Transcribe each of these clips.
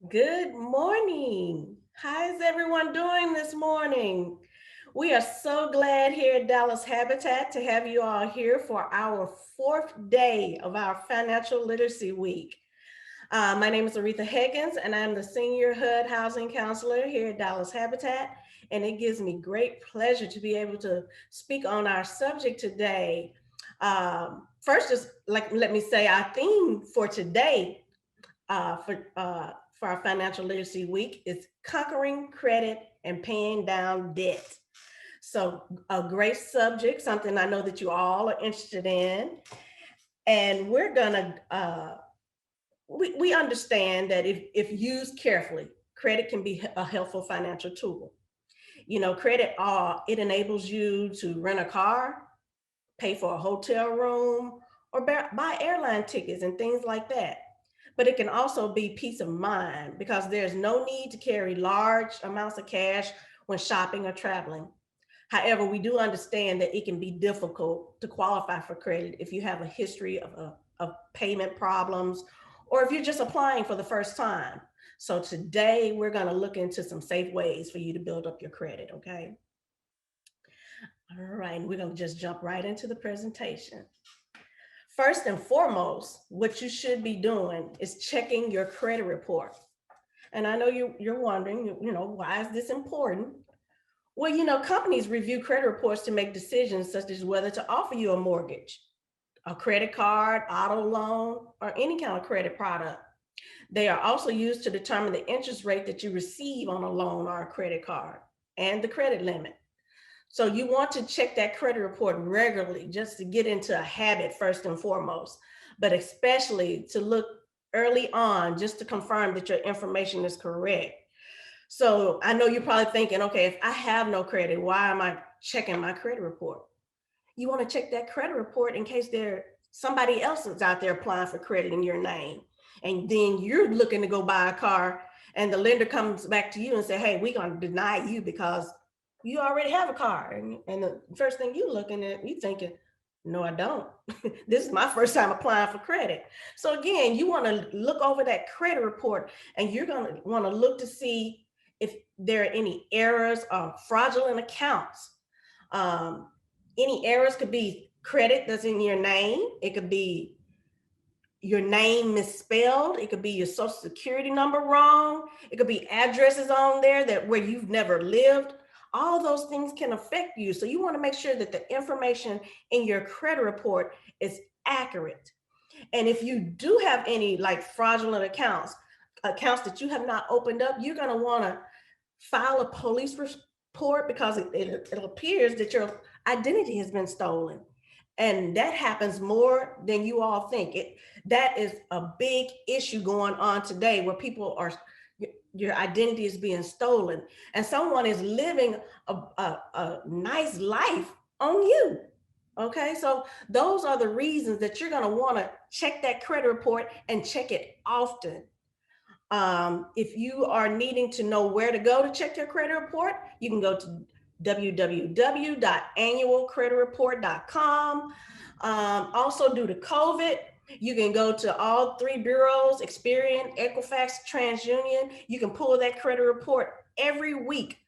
Good morning. How is everyone doing this morning? We are so glad here at Dallas Habitat to have you all here for our fourth day of our Financial Literacy Week. My name is Aretha Higgins, and I'm the Senior HUD Housing Counselor here at Dallas Habitat. And it gives me great pleasure to be able to speak on our subject today. First, just like let me say our theme for today for our Financial Literacy Week is conquering credit and paying down debt. So, a great subject, something I know that you all are interested in. And we're gonna, we understand that if used carefully, credit can be a helpful financial tool. You know, credit, it enables you to rent a car, pay for a hotel room, or buy airline tickets and things like that. But it can also be peace of mind because there's no need to carry large amounts of cash when shopping or traveling. However, we do understand that it can be difficult to qualify for credit if you have a history of payment problems or if you're just applying for the first time. So today we're going to look into some safe ways for you to build up your credit, okay? All right, we're going to just jump right into the presentation. First and foremost, what you should be doing is checking your credit report. And I know you're wondering, why is this important? Well, companies review credit reports to make decisions such as whether to offer you a mortgage, a credit card, auto loan, or any kind of credit product. They are also used to determine the interest rate that you receive on a loan or a credit card and the credit limit. So you want to check that credit report regularly just to get into a habit first and foremost, but especially to look early on just to confirm that your information is correct. So I know you're probably thinking, okay, if I have no credit, why am I checking my credit report? You want to check that credit report in case somebody else is out there applying for credit in your name. And then you're looking to go buy a car and the lender comes back to you and say, hey, we're going to deny you because you already have a car. And the first thing you looking at, you thinking, no, I don't. This is my first time applying for credit. So again, you want to look over that credit report and you're going to want to look to see if there are any errors or fraudulent accounts. Um, any errors could be credit that's in your name. It could be your name misspelled. It could be your social security number wrong. It could be addresses on there that where you've never lived. All those things can affect you. So you want to make sure that the information in your credit report is accurate. And if you do have any like fraudulent accounts that you have not opened up, you're going to want to file a police report because it appears that your identity has been stolen. And that happens more than you all think. That is a big issue going on today where people are, your identity is being stolen and someone is living a nice life on you. Okay, so those are the reasons that you're going to want to check that credit report and check it often. If you are needing to know where to go to check your credit report, you can go to www.annualcreditreport.com. Also, due to COVID, you can go to all three bureaus, Experian, Equifax, TransUnion. You can pull that credit report every week,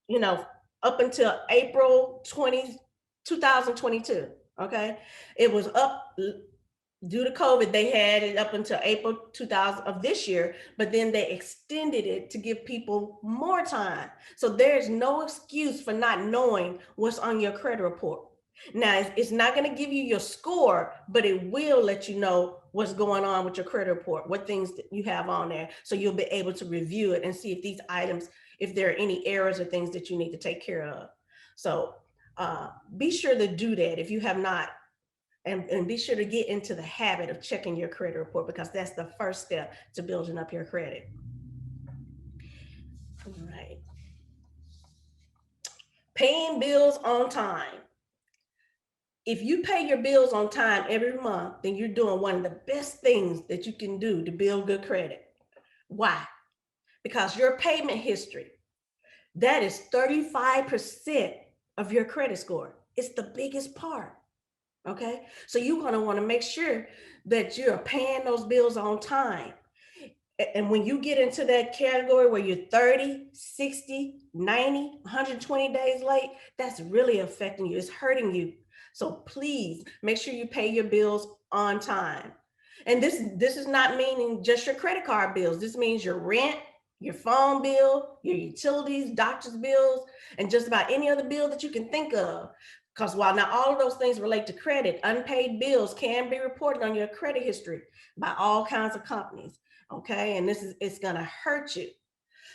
you know, up until April 2022. Okay. It was up due to COVID, they had it up until April 2000 of this year, but then they extended it to give people more time. So there's no excuse for not knowing what's on your credit report. Now, it's not going to give you your score, but it will let you know what's going on with your credit report, what things that you have on there. So you'll be able to review it and see if these items, if there are any errors or things that you need to take care of. So be sure to do that if you have not, and be sure to get into the habit of checking your credit report because that's the first step to building up your credit. All right. Paying bills on time. If you pay your bills on time every month, then you're doing one of the best things that you can do to build good credit. Why? Because your payment history, that is 35% of your credit score. It's the biggest part. Okay. So you're going to want to make sure that you're paying those bills on time. And when you get into that category where you're 30, 60, 90, 120 days late, that's really affecting you. It's hurting you. So please make sure you pay your bills on time. And this is not meaning just your credit card bills. This means your rent, your phone bill, your utilities, doctor's bills, and just about any other bill that you can think of. Because while not all of those things relate to credit, unpaid bills can be reported on your credit history by all kinds of companies. Okay, and it's gonna hurt you.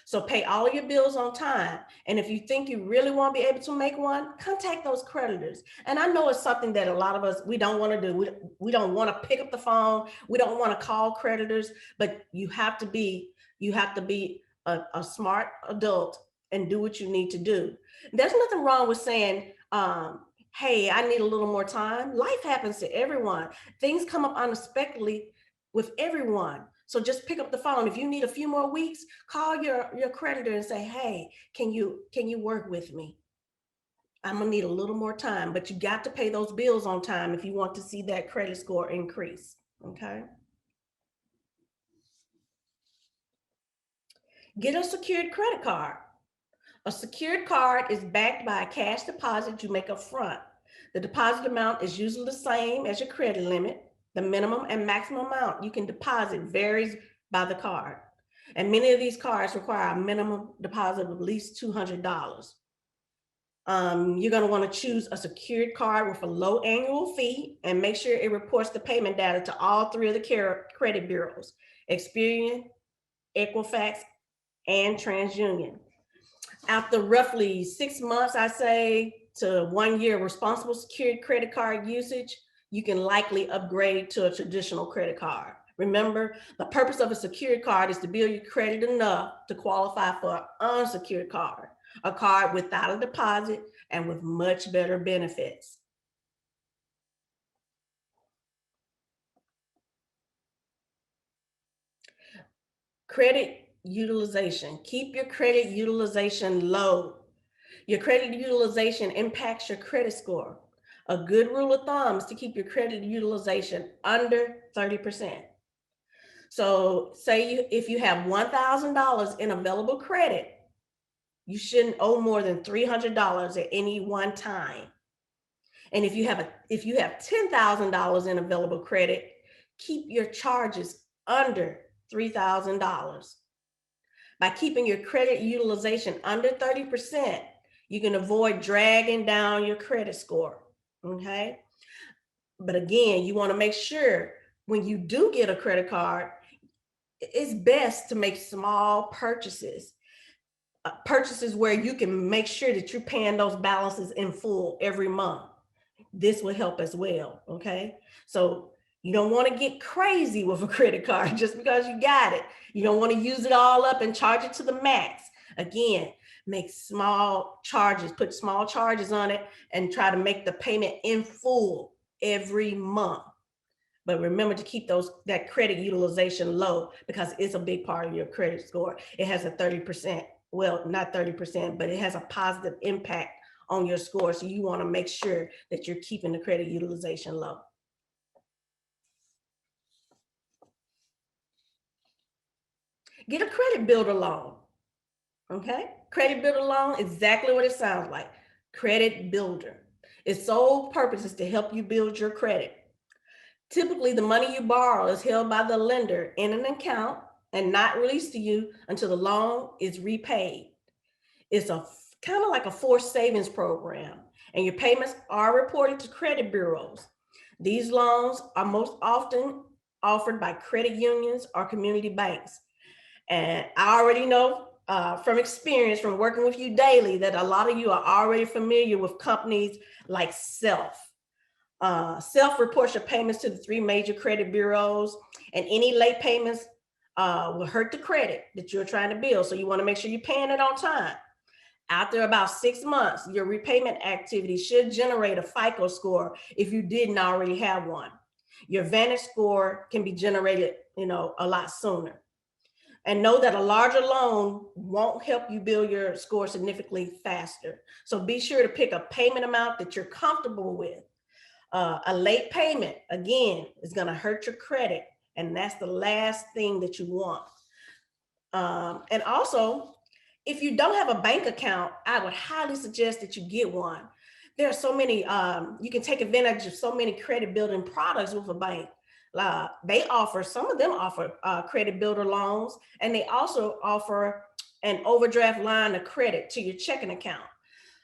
So pay all your bills on time. And if you think you really want to be able to make one, contact those creditors. And I know it's something that a lot of us, we don't want to do. We don't want to pick up the phone. We don't want to call creditors, but you have to be a smart adult and do what you need to do. There's nothing wrong with saying, hey, I need a little more time. Life happens to everyone. Things come up unexpectedly with everyone. So just pick up the phone. If you need a few more weeks, call your creditor and say, hey, can you work with me? I'm gonna need a little more time, but you got to pay those bills on time if you want to see that credit score increase. Okay. Get a secured credit card. A secured card is backed by a cash deposit you make up front. The deposit amount is usually the same as your credit limit. The minimum and maximum amount you can deposit varies by the card. And many of these cards require a minimum deposit of at least $200. You're going to want to choose a secured card with a low annual fee and make sure it reports the payment data to all three of the credit bureaus, Experian, Equifax, and TransUnion. After roughly 6 months, I say, to 1 year of responsible secured credit card usage, you can likely upgrade to a traditional credit card. Remember, the purpose of a secured card is to build your credit enough to qualify for an unsecured card, a card without a deposit and with much better benefits. Credit utilization. Keep your credit utilization low. Your credit utilization impacts your credit score. A good rule of thumb is to keep your credit utilization under 30%. So say if you have $1,000 in available credit, you shouldn't owe more than $300 at any one time. And if you have $10,000 in available credit, keep your charges under $3,000. By keeping your credit utilization under 30%, you can avoid dragging down your credit score. Okay. But again, you want to make sure when you do get a credit card, it's best to make small purchases, purchases where you can make sure that you're paying those balances in full every month. This will help as well. Okay. So you don't want to get crazy with a credit card just because you got it. You don't want to use it all up and charge it to the max. Again, make small charges, put small charges on it and try to make the payment in full every month. But remember to keep that credit utilization low because it's a big part of your credit score. It has a 30%, well, not 30%, but it has a positive impact on your score. So you want to make sure that you're keeping the credit utilization low. Get a credit builder loan. Okay. Credit builder loan, exactly what it sounds like. Credit builder. Its sole purpose is to help you build your credit. Typically, the money you borrow is held by the lender in an account and not released to you until the loan is repaid. It's a kind of like a forced savings program, and your payments are reported to credit bureaus. These loans are most often offered by credit unions or community banks. And I already know from experience from working with you daily that a lot of you are already familiar with companies like Self. Self reports your payments to the three major credit bureaus, and any late payments will hurt the credit that you're trying to build. So you want to make sure you're paying it on time. After about 6 months, your repayment activity should generate a FICO score if you didn't already have one. Your Vantage score can be generated, a lot sooner. And know that a larger loan won't help you build your score significantly faster. So be sure to pick a payment amount that you're comfortable with. A late payment, again, is going to hurt your credit. And that's the last thing that you want. And also, if you don't have a bank account, I would highly suggest that you get one. There are so many, you can take advantage of so many credit building products with a bank. They offer, some of them offer credit builder loans, and they also offer an overdraft line of credit to your checking account.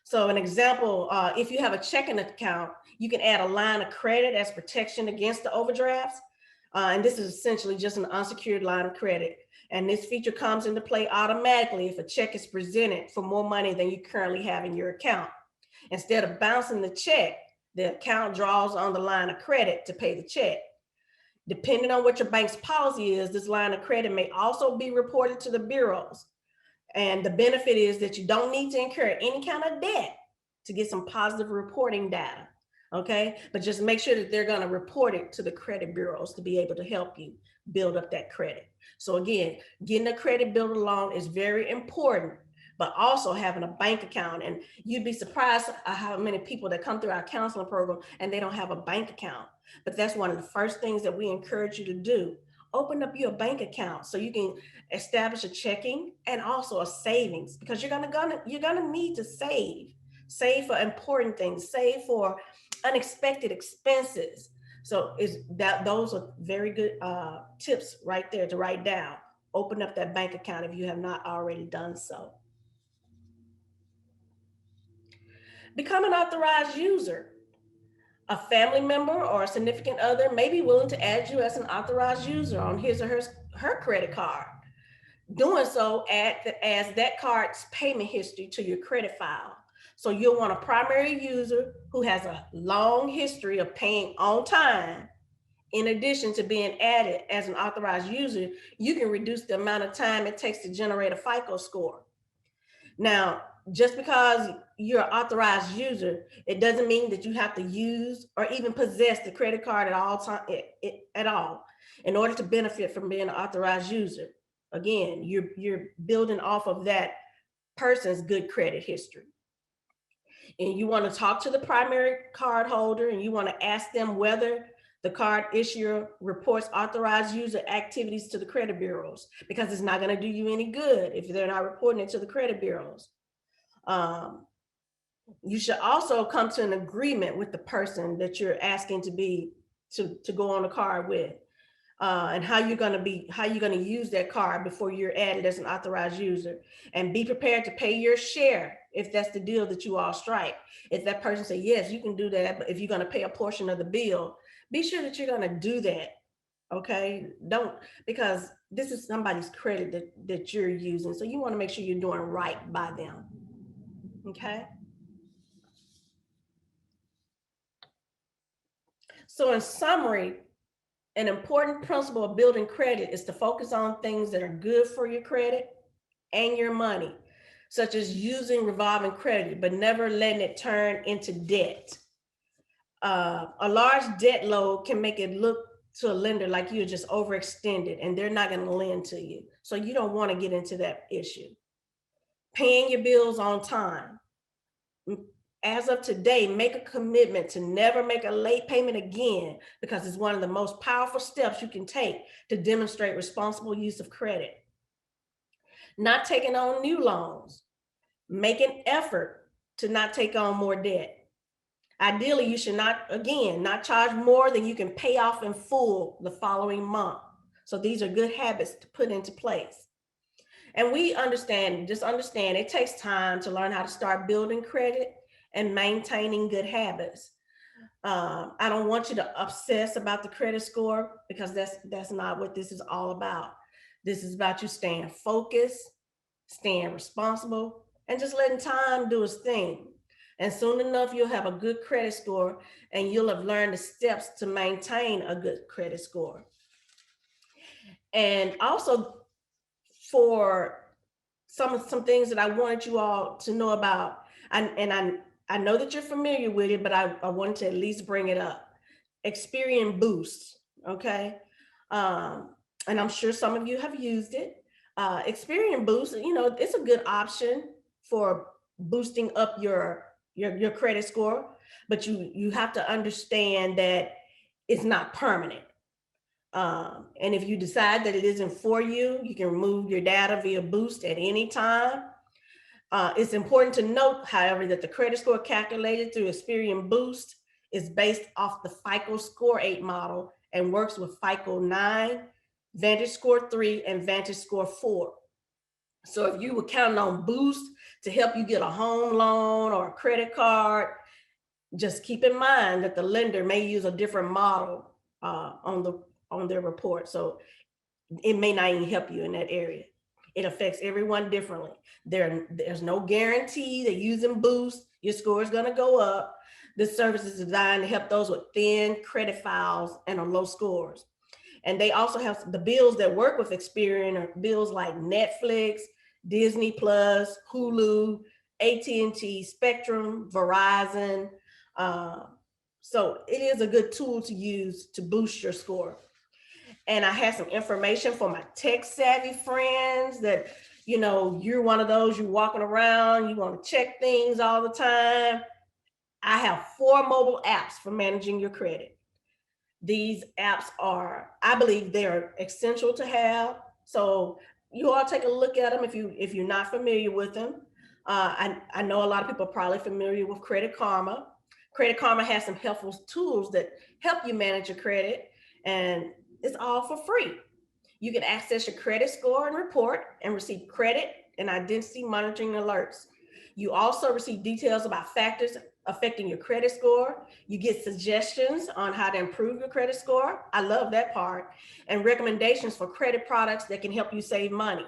So an example, if you have a checking account, you can add a line of credit as protection against the overdrafts. And this is essentially just an unsecured line of credit. And this feature comes into play automatically if a check is presented for more money than you currently have in your account. Instead of bouncing the check, the account draws on the line of credit to pay the check. Depending on what your bank's policy is, this line of credit may also be reported to the bureaus. And the benefit is that you don't need to incur any kind of debt to get some positive reporting data. Okay. But just make sure that they're going to report it to the credit bureaus to be able to help you build up that credit. So again, getting a credit builder loan is very important, but also having a bank account. And you'd be surprised at how many people that come through our counseling program and they don't have a bank account. But that's one of the first things that we encourage you to do. Open up your bank account so you can establish a checking and also a savings, because you're gonna need to save for important things, save for unexpected expenses. So is that those are very good tips right there to write down. Open up that bank account if you have not already done so. Become an authorized user. A family member or a significant other may be willing to add you as an authorized user on his or her credit card. Doing so adds that card's payment history to your credit file. So you'll want a primary user who has a long history of paying on time. In addition to being added as an authorized user, you can reduce the amount of time it takes to generate a FICO score. Now, just because you're an authorized user, it doesn't mean that you have to use or even possess the credit card at all time at all in order to benefit from being an authorized user. Again, you're building off of that person's good credit history. And you want to talk to the primary card holder and you want to ask them whether the card issuer reports authorized user activities to the credit bureaus, because it's not going to do you any good if they're not reporting it to the credit bureaus. You should also come to an agreement with the person that you're asking to go on the card with, and how you're going to use that card before you're added as an authorized user, and be prepared to pay your share if that's the deal that you all strike. If that person say yes, you can do that, but if you're going to pay a portion of the bill, be sure that you're going to do that. Okay, don't, because this is somebody's credit that you're using, so you want to make sure you're doing right by them. Okay. So in summary, an important principle of building credit is to focus on things that are good for your credit and your money, such as using revolving credit, but never letting it turn into debt. A large debt load can make it look to a lender like you're just overextended and they're not going to lend to you. So you don't want to get into that issue. Paying your bills on time. As of today, make a commitment to never make a late payment again, because it's one of the most powerful steps you can take to demonstrate responsible use of credit. Not taking on new loans. Make an effort to not take on more debt. Ideally, you should not charge more than you can pay off in full the following month. So these are good habits to put into place. And we understand it takes time to learn how to start building credit and maintaining good habits. I don't want you to obsess about the credit score, because that's not what this is all about. This is about you staying focused, staying responsible, and just letting time do its thing. And soon enough, you'll have a good credit score and you'll have learned the steps to maintain a good credit score. And also, for some things that I wanted you all to know about, I know that you're familiar with it, but I wanted to at least bring it up. Experian Boost, okay? And I'm sure some of you have used it. Experian Boost, it's a good option for boosting up your credit score, but you have to understand that it's not permanent. And if you decide that it isn't for you, you can remove your data via Boost at any time. It's important to note, however, that the credit score calculated through Experian Boost is based off the FICO Score 8 model and works with FICO 9, Vantage Score 3, and Vantage Score 4. So if you were counting on Boost to help you get a home loan or a credit card, just keep in mind that the lender may use a different model on their report. So it may not even help you in that area. It affects everyone differently. There's no guarantee that using Boost, your score is going to go up. This service is designed to help those with thin credit files and on low scores. And they also have the bills that work with Experian are bills like Netflix, Disney Plus, Hulu, AT&T, Spectrum, Verizon. So it is a good tool to use to boost your score. And I had some information for my tech savvy friends that, you know, you're one of those, you're walking around, you want to check things all the time. I have 4 mobile apps for managing your credit. These apps are, I believe they're essential to have. So you all take a look at them if you're not familiar with them. I know a lot of people are probably familiar with Credit Karma. Credit Karma has some helpful tools that help you manage your credit, and it's all for free. You can access your credit score and report and receive credit and identity monitoring alerts. You also receive details about factors affecting your credit score. You get suggestions on how to improve your credit score. I love that part. And recommendations for credit products that can help you save money.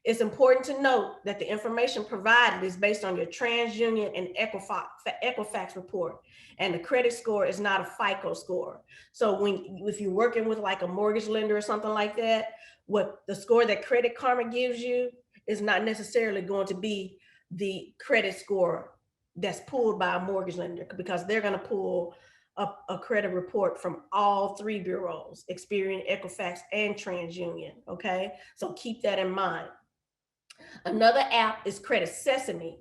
It's important to note that the information provided is based on your TransUnion and Equifax report, and the credit score is not a FICO score. So if you're working with like a mortgage lender or something like that, what the score that Credit Karma gives you is not necessarily going to be the credit score that's pulled by a mortgage lender, because they're going to pull a credit report from all 3 bureaus, Experian, Equifax, and TransUnion. Okay, so keep that in mind. Another app is Credit Sesame.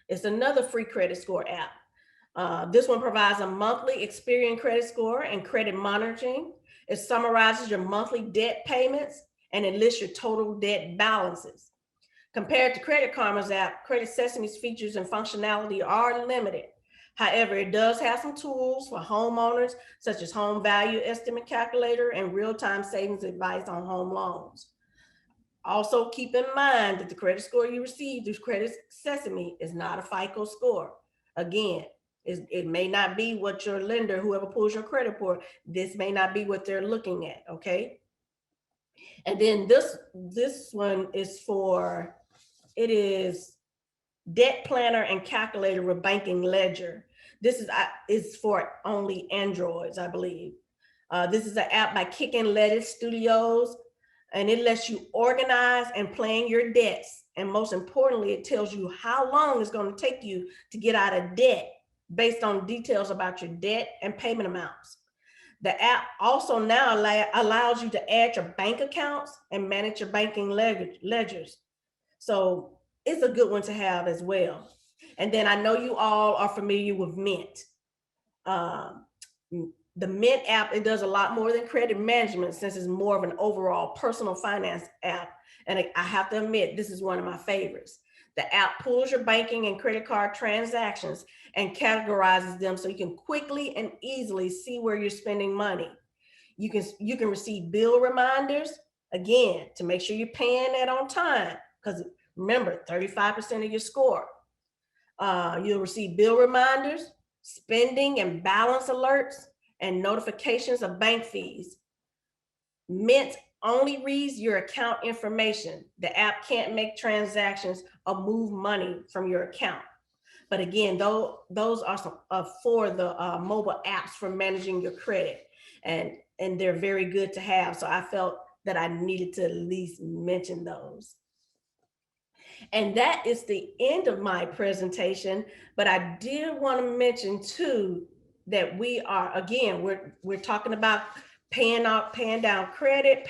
It's another free credit score app. This one provides a monthly Experian credit score and credit monitoring. It summarizes your monthly debt payments and it lists your total debt balances. Compared to Credit Karma's app, Credit Sesame's features and functionality are limited. However, it does have some tools for homeowners, such as home value estimate calculator and real-time savings advice on home loans. Also, keep in mind that the credit score you receive through Credit Sesame is not a FICO score. Again, it may not be what your lender, whoever pulls your credit report, this may not be what they're looking at, okay? And then this one is for, it is Debt Planner and Calculator with Banking Ledger. This is for only Androids, I believe. This is an app by Kick and Let It Studios, and it lets you organize and plan your debts. And most importantly, it tells you how long it's going to take you to get out of debt based on details about your debt and payment amounts. The app also now allows you to add your bank accounts and manage your banking ledgers. So it's a good one to have as well. And then I know you all are familiar with Mint. The Mint app, it does a lot more than credit management, since it's more of an overall personal finance app. And I have to admit, this is one of my favorites. The app pulls your banking and credit card transactions and categorizes them so you can quickly and easily see where you're spending money. You can receive bill reminders, again, to make sure you're paying that on time, because remember, 35% of your score. You'll receive bill reminders, spending and balance alerts, and notifications of bank fees. Mint only reads your account information. The app can't make transactions or move money from your account. But again, those are some for the mobile apps for managing your credit, and they're very good to have. So I felt that I needed to at least mention those. And that is the end of my presentation. But I did want to mention too that we are, again, we're talking about paying down credit,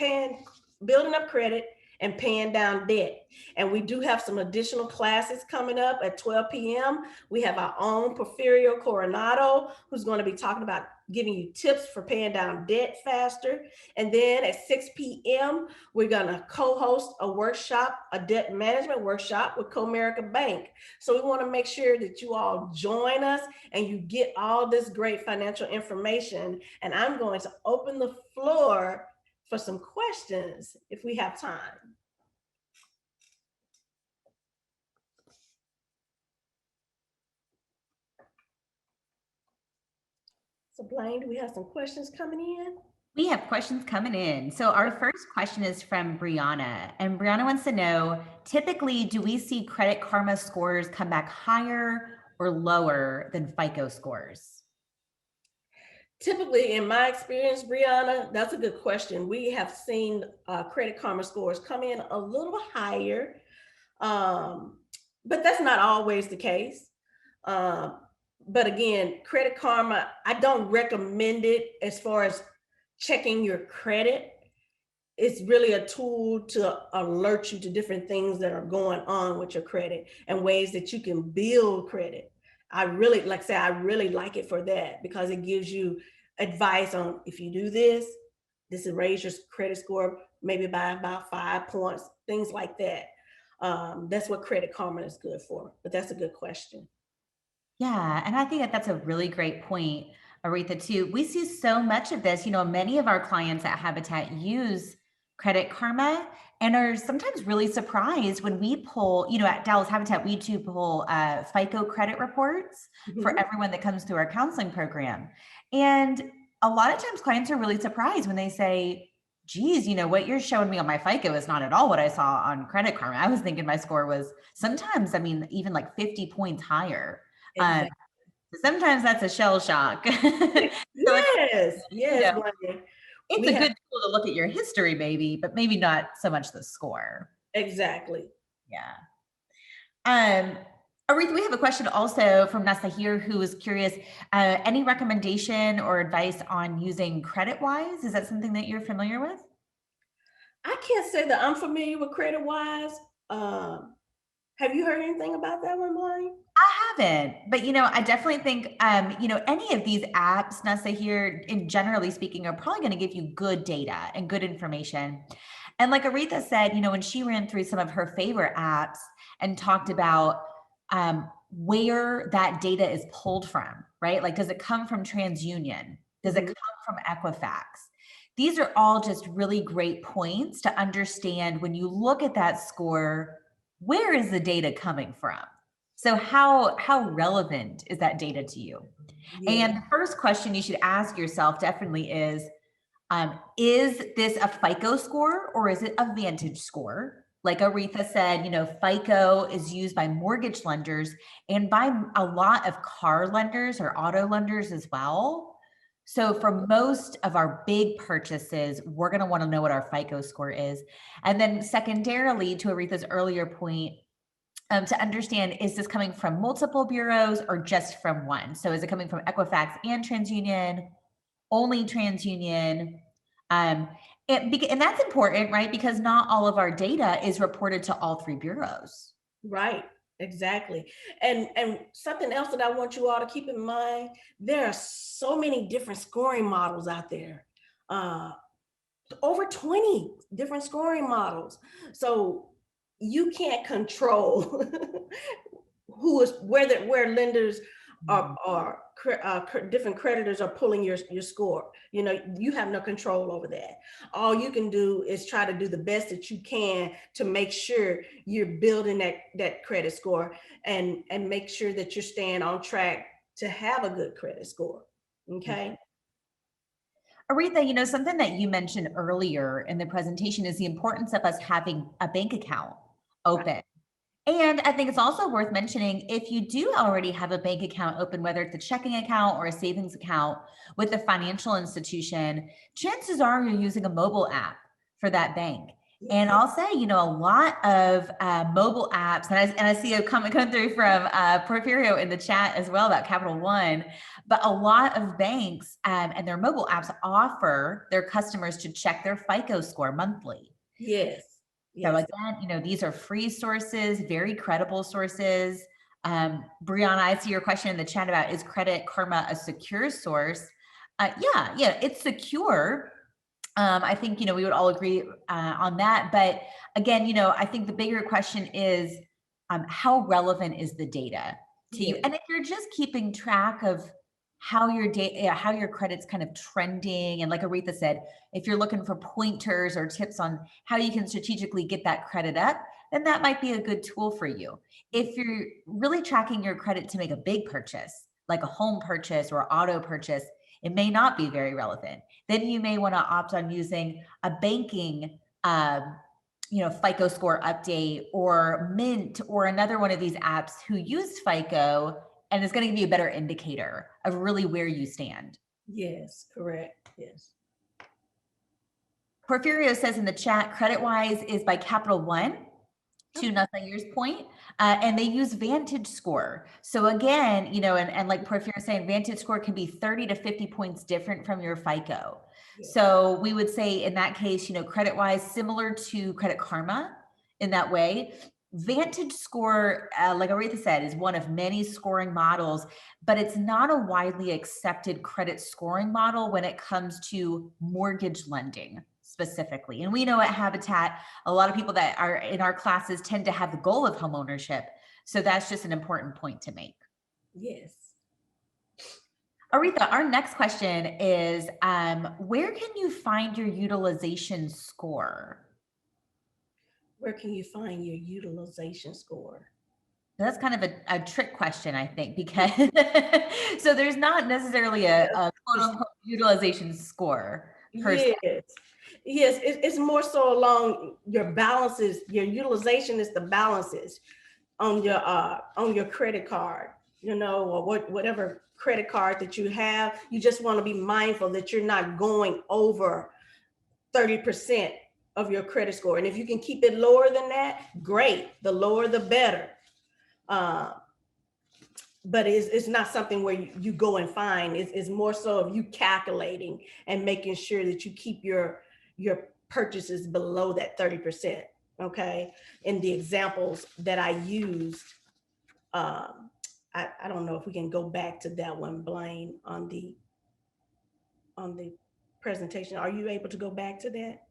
building up credit, and paying down debt. And we do have some additional classes coming up at 12 p.m. We have our own Porfirio Coronado, who's going to be talking about giving you tips for paying down debt faster. And then at 6 p.m., we're going to co-host a workshop, a debt management workshop with Comerica Bank. So we want to make sure that you all join us and you get all this great financial information. And I'm going to open the floor for some questions if we have time. So Blaine, do we have some questions coming in? We have questions coming in. So our first question is from Brianna, and Brianna wants to know, typically, do we see Credit Karma scores come back higher or lower than FICO scores? Typically, in my experience, Brianna, that's a good question. We have seen Credit Karma scores come in a little higher, but that's not always the case. But again, Credit Karma, I don't recommend it as far as checking your credit. It's really a tool to alert you to different things that are going on with your credit and ways that you can build credit. I really, like I said, I really like it for that because it gives you advice on if you do this, this will raise your credit score maybe by about 5 points, things like that. That's what Credit Karma is good for. But that's a good question. Yeah, and I think that that's a really great point, Aretha, too. We see so much of this. Many of our clients at Habitat use Credit Karma and are sometimes really surprised when we pull, at Dallas Habitat, we do pull FICO credit reports for everyone that comes through our counseling program. And a lot of times clients are really surprised when they say, geez, what you're showing me on my FICO is not at all what I saw on Credit Karma. I was thinking my score was sometimes, even like 50 points higher. Exactly. Sometimes that's a shell shock. So yes, yes. it's a good tool to look at your history, maybe, but maybe not so much the score. Exactly. Yeah. Aretha, we have a question also from Nessa here who is curious, any recommendation or advice on using CreditWise? Is that something that you're familiar with? I can't say that I'm familiar with CreditWise. Have you heard anything about that one, Blaine? I haven't, but I definitely think any of these apps, Nessa here, in generally speaking, are probably going to give you good data and good information. And like Aretha said, when she ran through some of her favorite apps and talked about where that data is pulled from, right? Like, does it come from TransUnion? Does it come from Equifax? These are all just really great points to understand when you look at that score, where is the data coming from? So how relevant is that data to you? Yeah. And the first question you should ask yourself definitely is this a FICO score or is it a Vantage score? Like Aretha said, FICO is used by mortgage lenders and by a lot of car lenders or auto lenders as well. So for most of our big purchases, we're going to want to know what our FICO score is. And then secondarily, to Aretha's earlier point, to understand, is this coming from multiple bureaus or just from one? So is it coming from Equifax and TransUnion, only TransUnion? And that's important, right? Because not all of our data is reported to all three bureaus. Right, exactly. And something else that I want you all to keep in mind, there are so many different scoring models out there. Over 20 different scoring models. So you can't control where lenders are different creditors are pulling your score. You have no control over that. All you can do is try to do the best that you can to make sure you're building that credit score and make sure that you're staying on track to have a good credit score. Okay. Aretha, something that you mentioned earlier in the presentation is the importance of us having a bank account open. Right. And I think it's also worth mentioning, if you do already have a bank account open, whether it's a checking account or a savings account with a financial institution, chances are you're using a mobile app for that bank. And I'll say, a lot of mobile apps, and I see a comment come through from Porfirio in the chat as well about Capital One, but a lot of banks and their mobile apps offer their customers to check their FICO score monthly. Yes. So again, these are free sources, very credible sources. Brianna, I see your question in the chat about, is Credit Karma a secure source? Yeah, it's secure. I think, we would all agree on that. But again, I think the bigger question is, how relevant is the data to you? Yes. And if you're just keeping track of how your data, how your credit's kind of trending, and like Aretha said, if you're looking for pointers or tips on how you can strategically get that credit up, then that might be a good tool for you. If you're really tracking your credit to make a big purchase, like a home purchase or auto purchase, it may not be very relevant. Then you may want to opt on using a banking, FICO score update, or Mint, or another one of these apps who use FICO and is going to give you a better indicator of really where you stand. Yes, correct. Yes. Porfirio says in the chat, CreditWise is by Capital One, to Nathaniel's point, and they use Vantage Score. So again, and like Porfirio saying, Vantage Score can be 30 to 50 points different from your FICO. Yes. So we would say in that case, CreditWise, similar to Credit Karma in that way. Vantage Score, like Aretha said, is one of many scoring models, but it's not a widely accepted credit scoring model when it comes to mortgage lending specifically. And we know at Habitat, a lot of people that are in our classes tend to have the goal of home ownership. So that's just an important point to make. Yes. Aretha, our next question is, where can you find your utilization score? Where can you find your utilization score? That's kind of a trick question, I think, because so there's not necessarily a quote unquote utilization score per se. Yes, it's more so along your balances. Your utilization is the balances on your credit card, or whatever credit card that you have. You just want to be mindful that you're not going over 30% of your credit score. And if you can keep it lower than that, great. The lower, the better. But it's not something where you go and find. It's more so of you calculating and making sure that you keep your purchases below that 30%. Okay. In the examples that I used, I don't know if we can go back to that one, Blaine, on the presentation. Are you able to go back to that?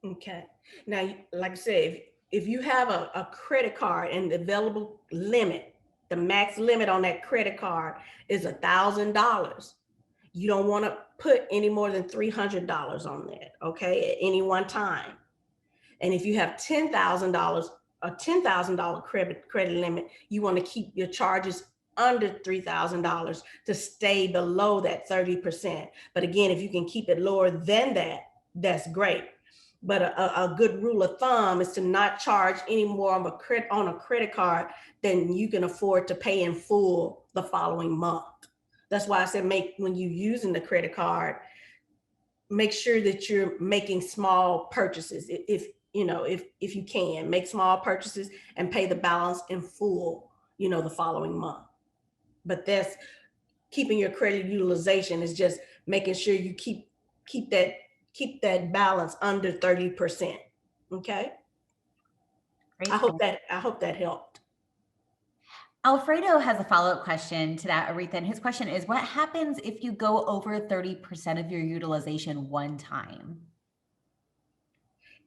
Okay. Now, like I said, if you have a credit card and the available limit, the max limit on that credit card is $1,000. You don't want to put any more than $300 on that, okay, at any one time. And if you have $10,000, a $10,000 credit limit, you want to keep your charges under $3,000 to stay below that 30%. But again, if you can keep it lower than that, that's great. But a good rule of thumb is to not charge any more on a credit card than you can afford to pay in full the following month. That's why I said when you're using the credit card, make sure that you're making small purchases. If you can, make small purchases and pay the balance in full, the following month. But that's keeping your credit utilization is just making sure you keep that balance under 30%. Okay. Great. I hope that helped. Alfredo has a follow-up question to that, Aretha, and his question is, what happens if you go over 30% of your utilization one time?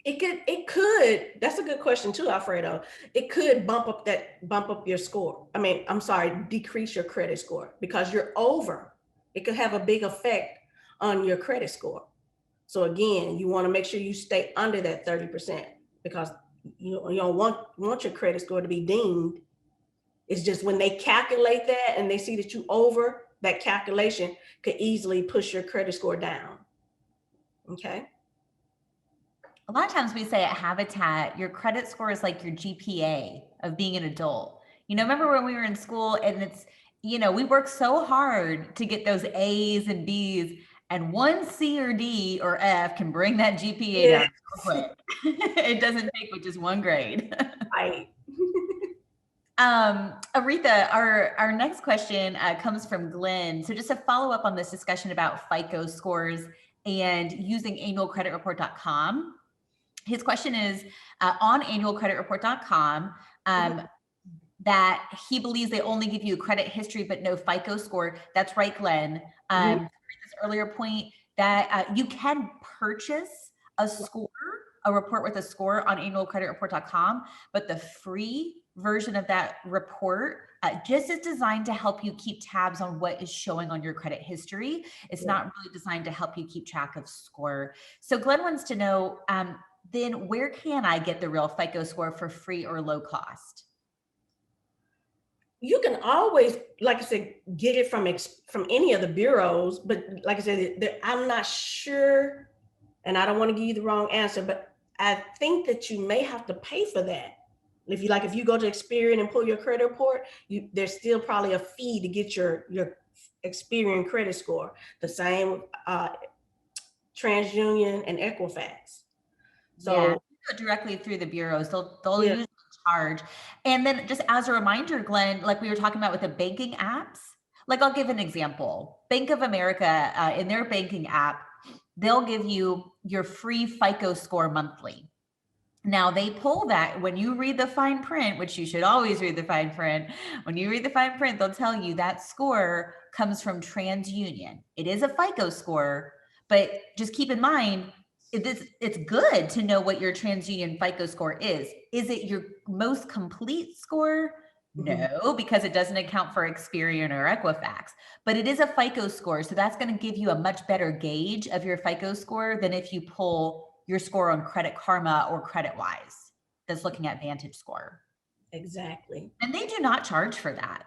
It could, that's a good question too, Alfredo. It could bump up your score. Decrease your credit score because you're over. It could have a big effect on your credit score. So again, you want to make sure you stay under that 30% because you don't want your credit score to be dinged. It's just when they calculate that and they see that you over, that calculation could easily push your credit score down. Okay. A lot of times we say at Habitat, your credit score is like your GPA of being an adult. Remember when we were in school and it's, we work so hard to get those A's and B's, and one C or D or F can bring that GPA down real quick. It doesn't take but just one grade. Right. Aretha, our next question comes from Glenn. So just to follow up on this discussion about FICO scores and using annualcreditreport.com. His question is, on annualcreditreport.com, that he believes they only give you credit history, but no FICO score. That's right, Glenn. Mhm. This earlier point that you can purchase a score, a report with a score on annualcreditreport.com, but the free version of that report just is designed to help you keep tabs on what is showing on your credit history. It's Yeah. not really designed to help you keep track of score. So Glenn wants to know, then where can I get the real FICO score for free or low cost? You can always, like I said, get it from any of the bureaus, but like I said, I'm not sure, and I don't want to give you the wrong answer, but I think that you may have to pay for that. If you go to Experian and pull your credit report, there's still probably a fee to get your Experian credit score. The same TransUnion and Equifax. Yeah, So go directly through the bureaus. They'll yeah, usually charge. And then just as a reminder, Glenn, like we were talking about with the banking apps, like I'll give an example. Bank of America, in their banking app, they'll give you your free FICO score monthly. Now they pull that when you read the fine print, which you should always read the fine print. When you read the fine print, they'll tell you that score comes from TransUnion. It is a FICO score, but just keep in mind, it's good to know what your TransUnion FICO score is. Is it your most complete score? No, because it doesn't account for Experian or Equifax, but it is a FICO score. So that's going to give you a much better gauge of your FICO score than if you pull your score on Credit Karma or CreditWise that's looking at Vantage Score. exactly. And they do not charge for that.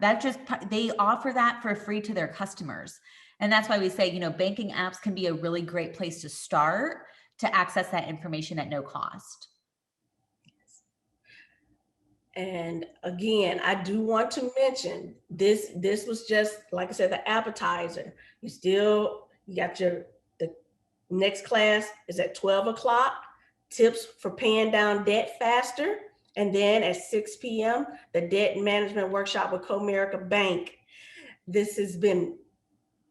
They offer that for free to their customers. And that's why we say, banking apps can be a really great place to start to access that information at no cost. And again, I do want to mention this was just, like I said, the appetizer. You got the next class is at 12 o'clock, tips for paying down debt faster. And then at 6 p.m., the debt management workshop with Comerica Bank. This has been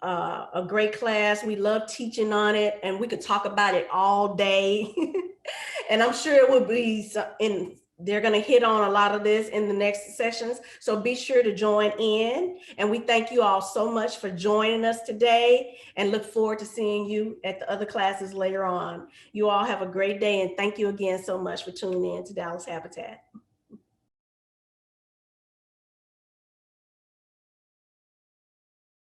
a great class. We love teaching on it, and we could talk about it all day. And I'm sure it will be they're going to hit on a lot of this in the next sessions. So be sure to join in. And we thank you all so much for joining us today and look forward to seeing you at the other classes later on. You all have a great day. And thank you again so much for tuning in to Dallas Habitat.